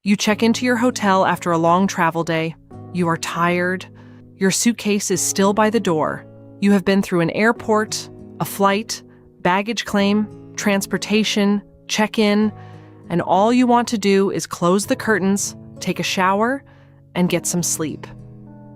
You check into your hotel after a long travel day. You are tired. Your suitcase is still by the door. You have been through an airport, a flight, baggage claim, transportation, check-in, and all you want to do is close the curtains, take a shower, and get some sleep.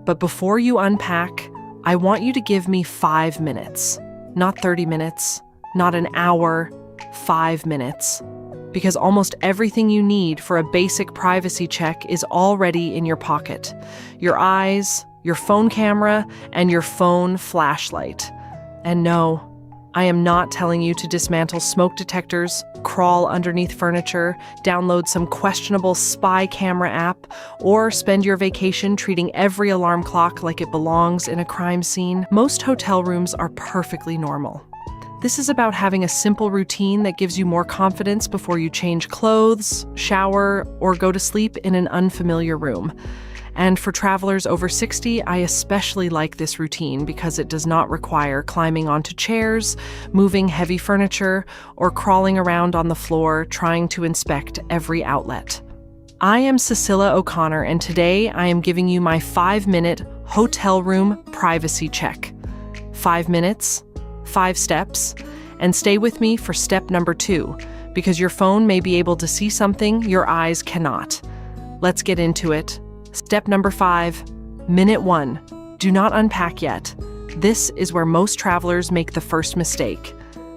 But before you unpack, I want you to give me 5 minutes. Not 30 minutes, not an hour, 5 minutes. Because almost everything you need for a basic privacy check is already in your pocket. Your eyes, your phone camera, and your phone flashlight. And no, I am not telling you to dismantle smoke detectors, crawl underneath furniture, download some questionable spy camera app, or spend your vacation treating every alarm clock like it belongs in a crime scene. Most hotel rooms are perfectly normal. This is about having a simple routine that gives you more confidence before you change clothes, shower, or go to sleep in an unfamiliar room. And for travelers over 60, I especially like this routine because it does not require climbing onto chairs, moving heavy furniture, or crawling around on the floor trying to inspect every outlet. I am Cecilla O'Conner, and today I am giving you my 5-minute hotel room privacy check. 5 minutes, 5 steps, and stay with me for step number 2, because your phone may be able to see something your eyes cannot. Let's get into it. Step number 5, minute 1, do not unpack yet. This is where most travelers make the first mistake.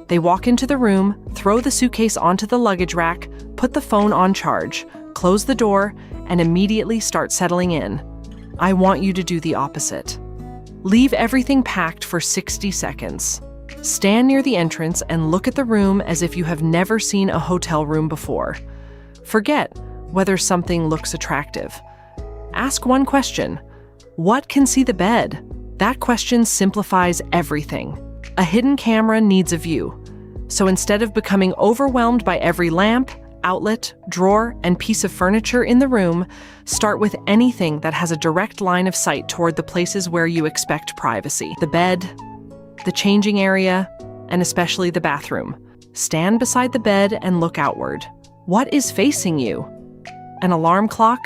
They walk into the room, throw the suitcase onto the luggage rack, put the phone on charge, close the door, and immediately start settling in. I want you to do the opposite. Leave everything packed for 60 seconds. Stand near the entrance and look at the room as if you have never seen a hotel room before. Forget whether something looks attractive. Ask one question: what can see the bed? That question simplifies everything. A hidden camera needs a view. So instead of becoming overwhelmed by every lamp, outlet, drawer, and piece of furniture in the room, start with anything that has a direct line of sight toward the places where you expect privacy. The bed, the changing area, and especially the bathroom. Stand beside the bed and look outward. What is facing you? An alarm clock?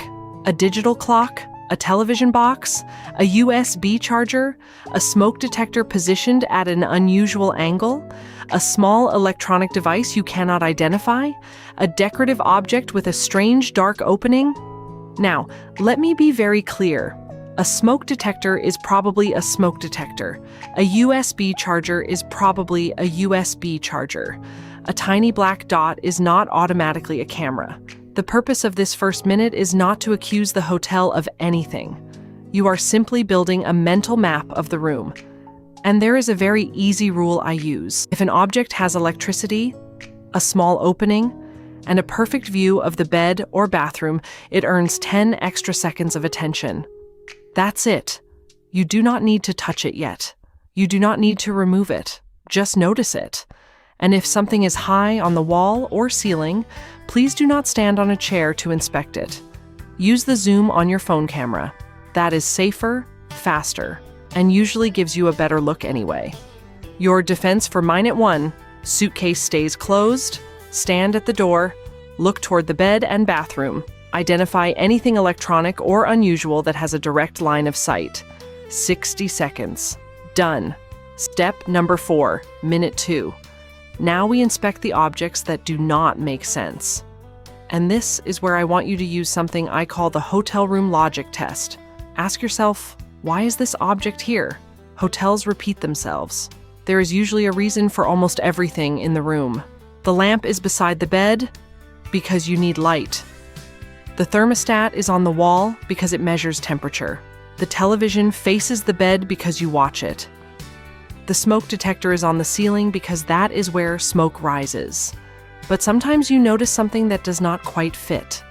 A digital clock? A television box? A USB charger? A smoke detector positioned at an unusual angle? A small electronic device you cannot identify? A decorative object with a strange dark opening? Now, let me be very clear. A smoke detector is probably a smoke detector. A USB charger is probably a USB charger. A tiny black dot is not automatically a camera. The purpose of this first minute is not to accuse the hotel of anything. You are simply building a mental map of the room. And there is a very easy rule I use. If an object has electricity, a small opening, and a perfect view of the bed or bathroom, it earns 10 extra seconds of attention. That's it. You do not need to touch it yet. You do not need to remove it. Just notice it. And if something is high on the wall or ceiling, please do not stand on a chair to inspect it. Use the zoom on your phone camera. That is safer, faster, and usually gives you a better look anyway. Your defense for minute 1, suitcase stays closed, stand at the door, look toward the bed and bathroom, identify anything electronic or unusual that has a direct line of sight. 60 seconds. Done. Step number 4, minute 2. Now we inspect the objects that do not make sense. And this is where I want you to use something I call the hotel room logic test. Ask yourself, why is this object here? Hotels repeat themselves. There is usually a reason for almost everything in the room. The lamp is beside the bed because you need light. The thermostat is on the wall because it measures temperature. The television faces the bed because you watch it. The smoke detector is on the ceiling because that is where smoke rises. But sometimes you notice something that does not quite fit.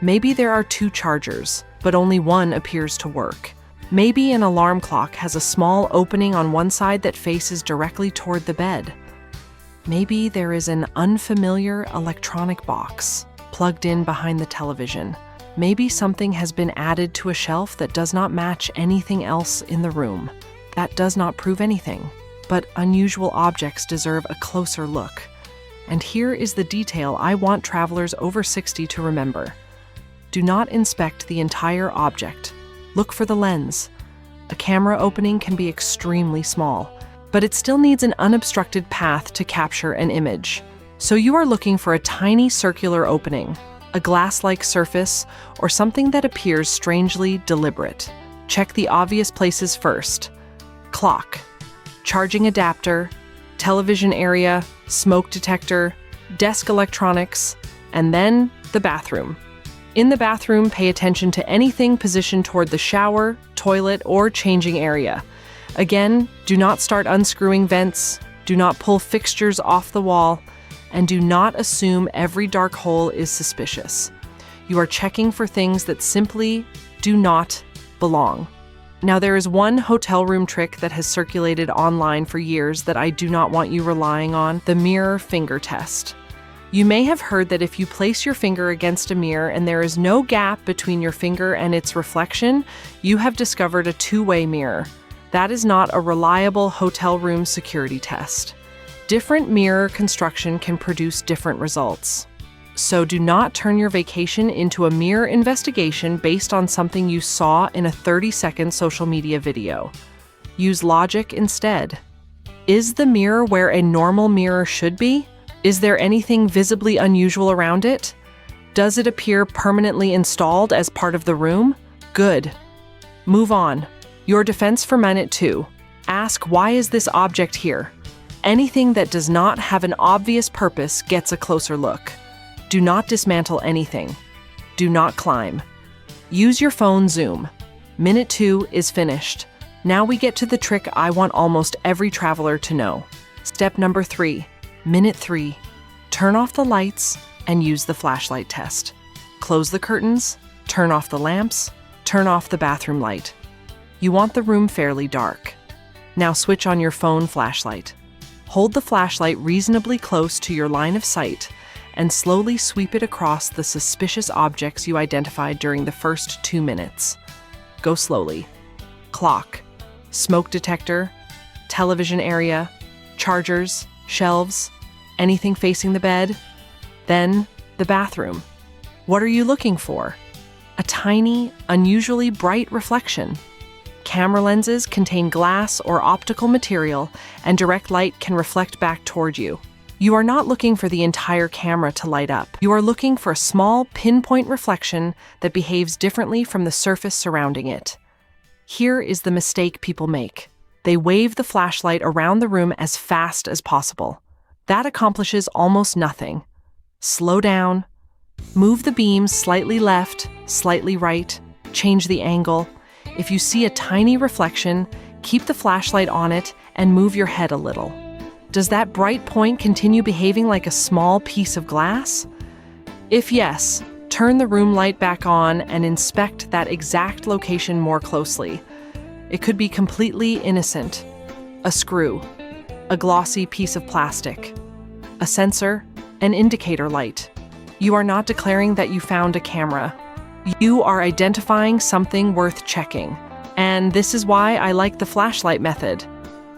Maybe there are 2 chargers, but only one appears to work. Maybe an alarm clock has a small opening on one side that faces directly toward the bed. Maybe there is an unfamiliar electronic box plugged in behind the television. Maybe something has been added to a shelf that does not match anything else in the room. That does not prove anything, but unusual objects deserve a closer look. And here is the detail I want travelers over 60 to remember. Do not inspect the entire object. Look for the lens. A camera opening can be extremely small, but it still needs an unobstructed path to capture an image. So you are looking for a tiny circular opening, a glass-like surface, or something that appears strangely deliberate. Check the obvious places first. Clock, charging adapter, television area, smoke detector, desk electronics, and then the bathroom. In the bathroom, pay attention to anything positioned toward the shower, toilet, or changing area. Again, do not start unscrewing vents, do not pull fixtures off the wall, and do not assume every dark hole is suspicious. You are checking for things that simply do not belong. Now, there is one hotel room trick that has circulated online for years that I do not want you relying on: the mirror finger test. You may have heard that if you place your finger against a mirror and there is no gap between your finger and its reflection, you have discovered a two-way mirror. That is not a reliable hotel room security test. Different mirror construction can produce different results. So do not turn your vacation into a mirror investigation based on something you saw in a 30-second social media video. Use logic instead. Is the mirror where a normal mirror should be? Is there anything visibly unusual around it? Does it appear permanently installed as part of the room? Good. Move on. Your defense for minute 2. Ask, why is this object here? Anything that does not have an obvious purpose gets a closer look. Do not dismantle anything. Do not climb. Use your phone zoom. Minute 2 is finished. Now we get to the trick I want almost every traveler to know. Step number 3. Minute 3. Turn off the lights and use the flashlight test. Close the curtains, turn off the lamps, turn off the bathroom light. You want the room fairly dark. Now switch on your phone flashlight. Hold the flashlight reasonably close to your line of sight and slowly sweep it across the suspicious objects you identified during the first 2 minutes. Go slowly. Clock, smoke detector, television area, chargers, shelves, anything facing the bed. Then the bathroom. What are you looking for? A tiny, unusually bright reflection. Camera lenses contain glass or optical material, and direct light can reflect back toward you. You are not looking for the entire camera to light up. You are looking for a small, pinpoint reflection that behaves differently from the surface surrounding it. Here is the mistake people make. They wave the flashlight around the room as fast as possible. That accomplishes almost nothing. Slow down. Move the beam slightly left, slightly right. Change the angle. If you see a tiny reflection, keep the flashlight on it and move your head a little. Does that bright point continue behaving like a small piece of glass? If yes, turn the room light back on and inspect that exact location more closely. It could be completely innocent. A screw, a glossy piece of plastic, a sensor, an indicator light. You are not declaring that you found a camera. You are identifying something worth checking. And this is why I like the flashlight method.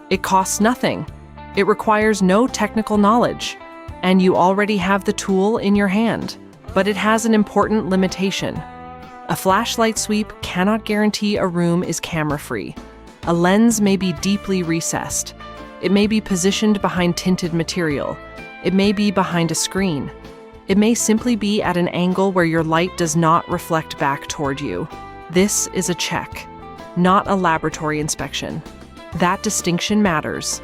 It costs nothing. It requires no technical knowledge. And you already have the tool in your hand. But it has an important limitation. A flashlight sweep cannot guarantee a room is camera-free. A lens may be deeply recessed. It may be positioned behind tinted material. It may be behind a screen. It may simply be at an angle where your light does not reflect back toward you. This is a check, not a laboratory inspection. That distinction matters.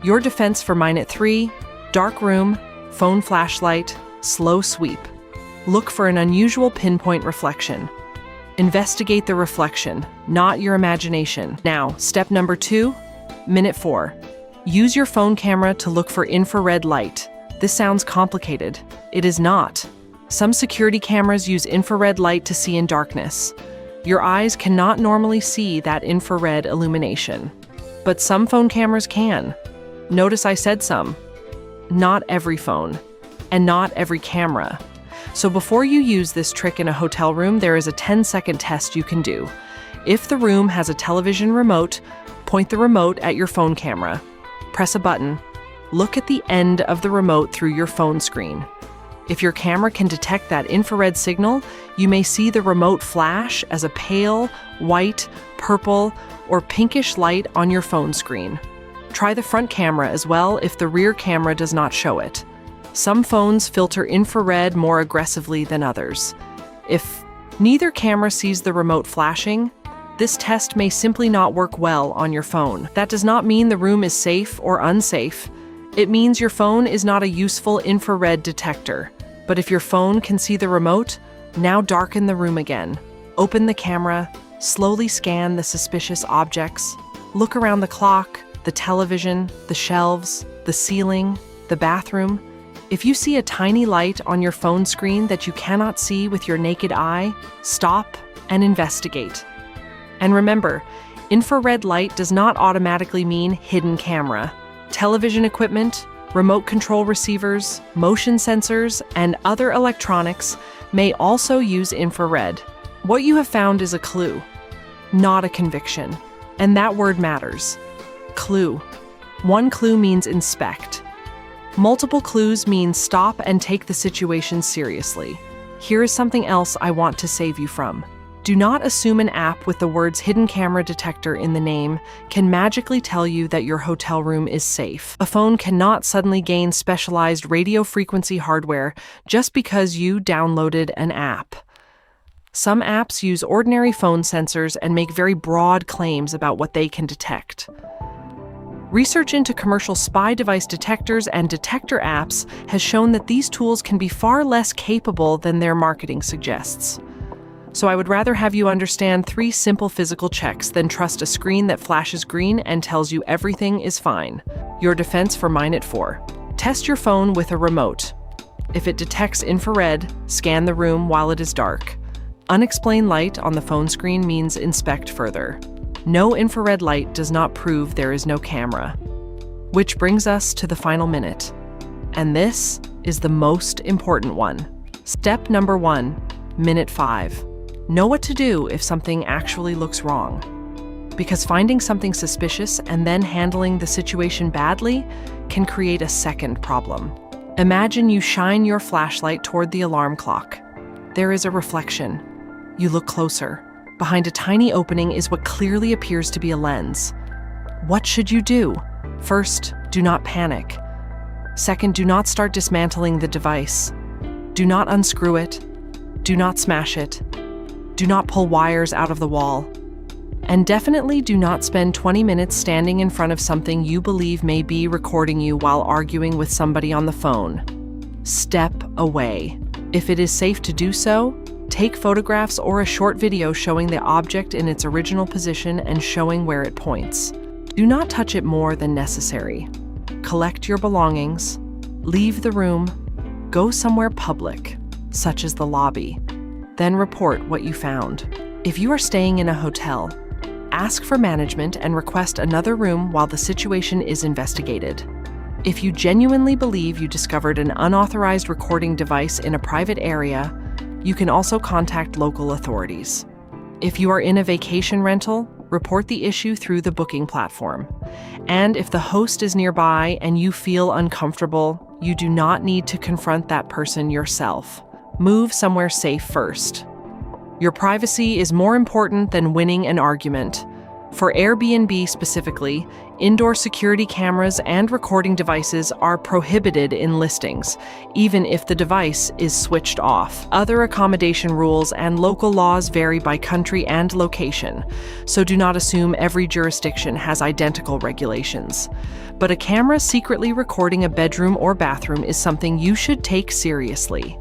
Your defense for minute 3, dark room, phone flashlight, slow sweep. Look for an unusual pinpoint reflection. Investigate the reflection, not your imagination. Now, step number 2, minute 4. Use your phone camera to look for infrared light. This sounds complicated. It is not. Some security cameras use infrared light to see in darkness. Your eyes cannot normally see that infrared illumination. But some phone cameras can. Notice I said some. Not every phone. And not every camera. So before you use this trick in a hotel room, there is a 10-second test you can do. If the room has a television remote, point the remote at your phone camera. Press a button. Look at the end of the remote through your phone screen. If your camera can detect that infrared signal, you may see the remote flash as a pale, white, purple, or pinkish light on your phone screen. Try the front camera as well if the rear camera does not show it. Some phones filter infrared more aggressively than others. If neither camera sees the remote flashing, this test may simply not work well on your phone. That does not mean the room is safe or unsafe. It means your phone is not a useful infrared detector. But if your phone can see the remote, now darken the room again. Open the camera, slowly scan the suspicious objects. Look around the clock, the television, the shelves, the ceiling, the bathroom. If you see a tiny light on your phone screen that you cannot see with your naked eye, stop and investigate. And remember, infrared light does not automatically mean hidden camera. Television equipment, remote control receivers, motion sensors, and other electronics may also use infrared. What you have found is a clue, not a conviction. And that word matters. Clue. One clue means inspect. Multiple clues mean stop and take the situation seriously. Here is something else I want to save you from. Do not assume an app with the words hidden camera detector in the name can magically tell you that your hotel room is safe. A phone cannot suddenly gain specialized radio frequency hardware just because you downloaded an app. Some apps use ordinary phone sensors and make very broad claims about what they can detect. Research into commercial spy device detectors and detector apps has shown that these tools can be far less capable than their marketing suggests. So I would rather have you understand 3 simple physical checks than trust a screen that flashes green and tells you everything is fine. Your defense for mine at 4. Test your phone with a remote. If it detects infrared, scan the room while it is dark. Unexplained light on the phone screen means inspect further. No infrared light does not prove there is no camera. Which brings us to the final minute. And this is the most important one. Step number 1, minute 5. Know what to do if something actually looks wrong. Because finding something suspicious and then handling the situation badly can create a second problem. Imagine you shine your flashlight toward the alarm clock. There is a reflection. You look closer. Behind a tiny opening is what clearly appears to be a lens. What should you do? First, do not panic. Second, do not start dismantling the device. Do not unscrew it. Do not smash it. Do not pull wires out of the wall. And definitely do not spend 20 minutes standing in front of something you believe may be recording you while arguing with somebody on the phone. Step away. If it is safe to do so, take photographs or a short video showing the object in its original position and showing where it points. Do not touch it more than necessary. Collect your belongings, leave the room, go somewhere public, such as the lobby. Then report what you found. If you are staying in a hotel, ask for management and request another room while the situation is investigated. If you genuinely believe you discovered an unauthorized recording device in a private area, you can also contact local authorities. If you are in a vacation rental, report the issue through the booking platform. And if the host is nearby and you feel uncomfortable, you do not need to confront that person yourself. Move somewhere safe first. Your privacy is more important than winning an argument. For Airbnb specifically, indoor security cameras and recording devices are prohibited in listings, even if the device is switched off. Other accommodation rules and local laws vary by country and location, so do not assume every jurisdiction has identical regulations. But a camera secretly recording a bedroom or bathroom is something you should take seriously.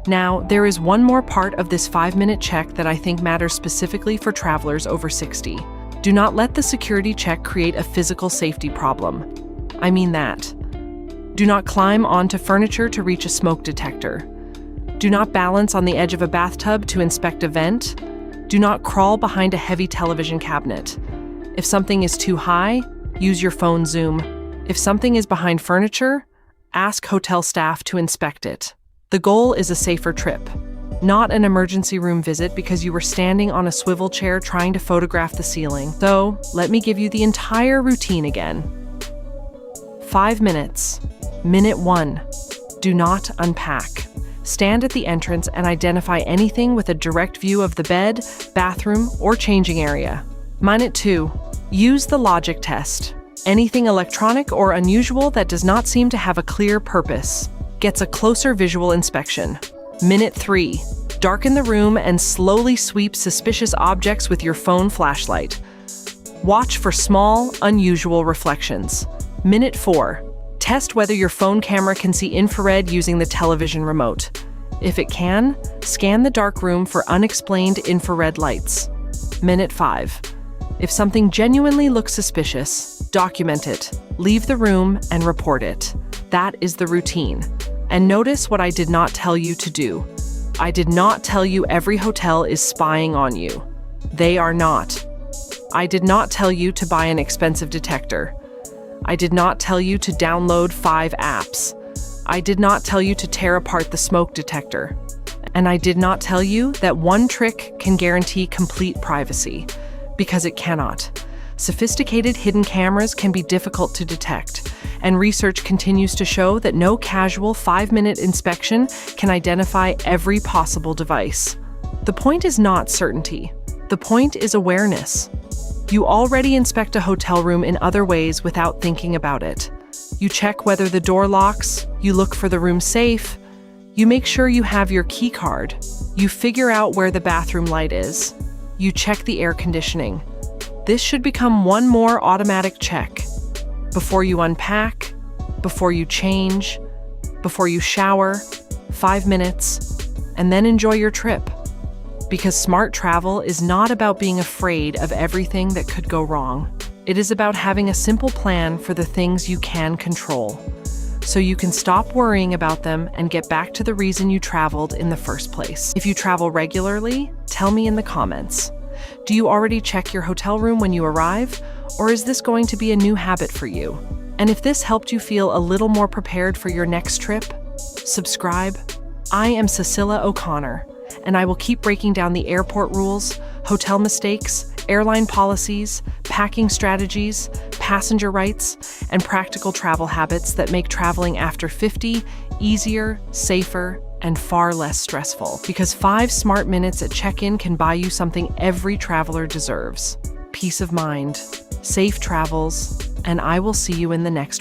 Now, there is one more part of this 5-minute check that I think matters specifically for travelers over 60. Do not let the security check create a physical safety problem. I mean that. Do not climb onto furniture to reach a smoke detector. Do not balance on the edge of a bathtub to inspect a vent. Do not crawl behind a heavy television cabinet. If something is too high, use your phone zoom. If something is behind furniture, ask hotel staff to inspect it. The goal is a safer trip, not an emergency room visit because you were standing on a swivel chair trying to photograph the ceiling. So, let me give you the entire routine again. 5 minutes. Minute 1. Do not unpack. Stand at the entrance and identify anything with a direct view of the bed, bathroom, or changing area. Minute 2. Use the logic test. Anything electronic or unusual that does not seem to have a clear purpose gets a closer visual inspection. Minute 3. Darken the room and slowly sweep suspicious objects with your phone flashlight. Watch for small, unusual reflections. Minute 4. Test whether your phone camera can see infrared using the television remote. If it can, scan the dark room for unexplained infrared lights. Minute 5. If something genuinely looks suspicious, document it, leave the room, and report it. That is the routine. And notice what I did not tell you to do. I did not tell you every hotel is spying on you. They are not. I did not tell you to buy an expensive detector. I did not tell you to download 5 apps. I did not tell you to tear apart the smoke detector. And I did not tell you that one trick can guarantee complete privacy, because it cannot. Sophisticated hidden cameras can be difficult to detect, and research continues to show that no casual 5-minute inspection can identify every possible device. The point is not certainty. The point is awareness. You already inspect a hotel room in other ways without thinking about it. You check whether the door locks, you look for the room safe, you make sure you have your key card, you figure out where the bathroom light is, you check the air conditioning. This should become one more automatic check. Before you unpack, before you change, before you shower, 5 minutes, and then enjoy your trip. Because smart travel is not about being afraid of everything that could go wrong. It is about having a simple plan for the things you can control, so you can stop worrying about them and get back to the reason you traveled in the first place. If you travel regularly, tell me in the comments. Do you already check your hotel room when you arrive, or is this going to be a new habit for you? And if this helped you feel a little more prepared for your next trip, subscribe. I am Cecilla O'Conner, and I will keep breaking down the airport rules, hotel mistakes, airline policies, packing strategies, passenger rights, and practical travel habits that make traveling after 50 easier, safer, and far less stressful. Because 5 smart minutes at check-in can buy you something every traveler deserves: peace of mind, safe travels, and I will see you in the next one.